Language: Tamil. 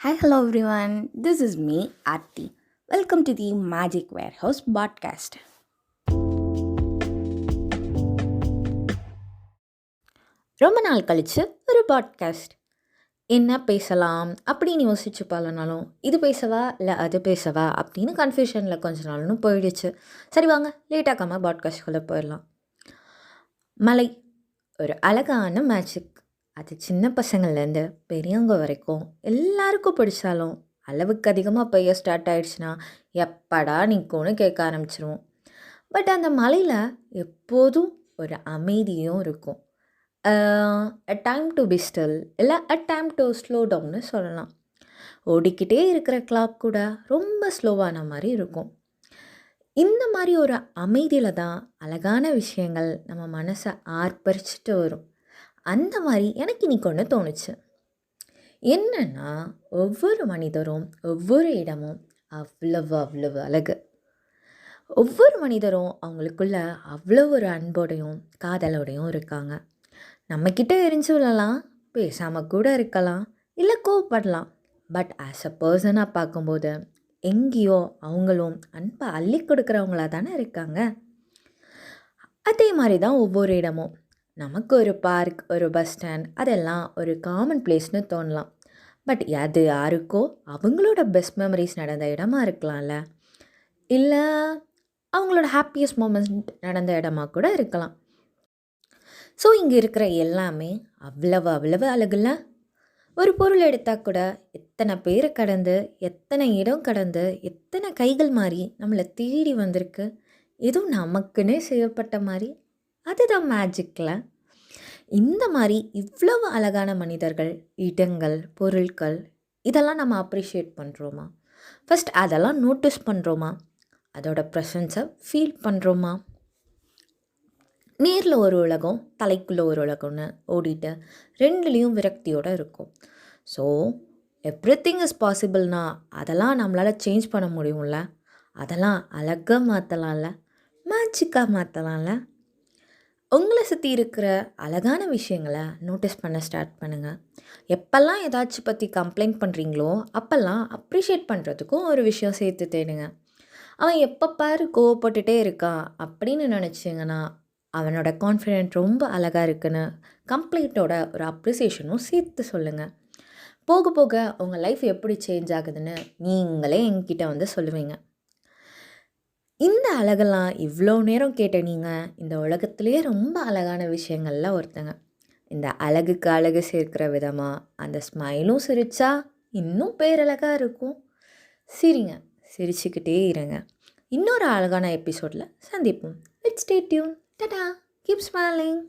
Hi, hello everyone. This is me, Aarti. Welcome to the Magic Warehouse podcast. ரொம்ப நாள் கழிச்சு ஒரு பாட்காஸ்ட். என்ன பேசலாம் அப்படின்னு யோசிச்சு பாலனாலும் இது பேசவா இல்லை அது பேசவா அப்படின்னு கன்ஃபியூஷனில் கொஞ்ச நாள்னு போயிடுச்சு. சரி வாங்க லேட்டாக்காமல் பாட்காஸ்ட்குள்ளே போயிடலாம். மலை ஒரு அழகான மேஜிக். அது சின்ன பசங்கள்லேருந்து பெரியவங்க வரைக்கும் எல்லாருக்கும் பிடிச்சாலும் அளவுக்கு அதிகமாக பெய்ய ஸ்டார்ட் ஆகிடுச்சுன்னா எப்படா நிற்கும்னு கேட்க ஆரம்பிச்சிருவோம். பட் அந்த மலையில் எப்போதும் ஒரு அமைதியும் இருக்கும். அ டைம் டு பி ஸ்டில் இல்லை அ டைம் டு ஸ்லோ டவுன்னு சொல்லலாம். ஓடிக்கிட்டே இருக்கிற கிளாக் கூட ரொம்ப ஸ்லோவான மாதிரி இருக்கும். இந்த மாதிரி ஒரு அமைதியில் தான் அழகான விஷயங்கள் நம்ம மனசை ஆர்ப்பரிச்சுட்டு வரும். அந்த மாதிரி எனக்கு இன்னைக்கு ஒன்று தோணுச்சு. என்னன்னா, ஒவ்வொரு மனிதரும் ஒவ்வொரு இடமும் அவ்வளவு அவ்வளவு அழகு. ஒவ்வொரு மனிதரும் அவங்களுக்குள்ள அவ்வளோ ஒரு அன்போடையும் காதலோடையும் இருக்காங்க. நம்மக்கிட்ட எரிஞ்சு விழலாம், பேசாமல் கூட இருக்கலாம், இல்லை கோவப்படலாம். பட் ஆஸ் அ பர்சனாக பார்க்கும்போது எங்கேயோ அவங்களும் அன்பை அள்ளி கொடுக்குறவங்களா தானே இருக்காங்க. அதே மாதிரி தான் ஒவ்வொரு இடமும். நமக்கு ஒரு பார்க், ஒரு பஸ் ஸ்டாண்ட் அதெல்லாம் ஒரு காமன் பிளேஸ்னு தோணலாம். பட் அது யாருக்கோ அவங்களோட பெஸ்ட் மெமரிஸ் நடந்த இடமா இருக்கலாம்ல, இல்லை அவங்களோட ஹாப்பியஸ்ட் மூமெண்ட் நடந்த இடமா கூட இருக்கலாம். ஸோ இங்கே இருக்கிற எல்லாமே அவ்வளவு அவ்வளவு அழகுல்ல. ஒரு பொருள் எடுத்தால் கூட எத்தனை பேரை கடந்து, எத்தனை இடம் கடந்து, எத்தனை கைகள் மாறி நம்மளை தேடி வந்திருக்கு. எதுவும் நமக்குன்னே செய்யப்பட்ட மாதிரி. அதுதான் மேஜிக்கில். இந்த மாதிரி இவ்வளவு அழகான மனிதர்கள், இடங்கள், பொருட்கள் இதெல்லாம் நம்ம அப்ரிஷியேட் பண்ணுறோமா? ஃபஸ்ட் அதெல்லாம் நோட்டீஸ் பண்ணுறோமா? அதோட ப்ரெசன்ஸை ஃபீல் பண்ணுறோமா? நேரில் ஒரு உலகம், தலைக்குள்ளே ஒரு உலகம்னு ஓடிட்டு ரெண்டுலேயும் விரக்தியோடு இருக்கும். ஸோ எவ்ரிதிங் இஸ் பாசிபிள்னா அதெல்லாம் நம்மளால் சேஞ்ச் பண்ண முடியும்ல. அதெல்லாம் அழகாக மாற்றலாம்ல, மேஜிக்காக மாற்றலாம்ல. உங்களை சுற்றி இருக்கிற அழகான விஷயங்களை நோட்டீஸ் பண்ண ஸ்டார்ட் பண்ணுங்கள். எப்போல்லாம் ஏதாச்சும் பற்றி கம்ப்ளைண்ட் பண்ணுறீங்களோ அப்போல்லாம் அப்ரிஷியேட் பண்ணுறதுக்கும் ஒரு விஷயம் சேர்த்து தேடுங்க. அவன் எப்போ பாரு கோவப்பட்டுட்டே இருக்கான் அப்படின்னு நினச்சிங்கன்னா அவனோட கான்ஃபிடென்ட் ரொம்ப அழகாக இருக்குன்னு கம்ப்ளீட்டோட ஒரு அப்ரிசியேஷனும் சேர்த்து சொல்லுங்கள். போக போக உங்கள் லைஃப் எப்படி சேஞ்ச் ஆகுதுன்னு நீங்களே என்கிட்ட வந்து சொல்லுவீங்க. இந்த அழகெல்லாம் இவ்வளோ நேரம் கேட்ட நீங்கள் இந்த உலகத்திலே ரொம்ப அழகான விஷயங்கள்ல ஒருத்தங்க. இந்த அழகுக்கு அழகு சேர்க்கிற விதமாக அந்த ஸ்மைலும் சிரிச்சா இன்னும் பேரழகாக இருக்கும். சிரிங்க, சிரிச்சுக்கிட்டே இருங்க. இன்னொரு அழகான எபிசோடில் சந்திப்போம். Let's stay tune. Tata, keep smiling.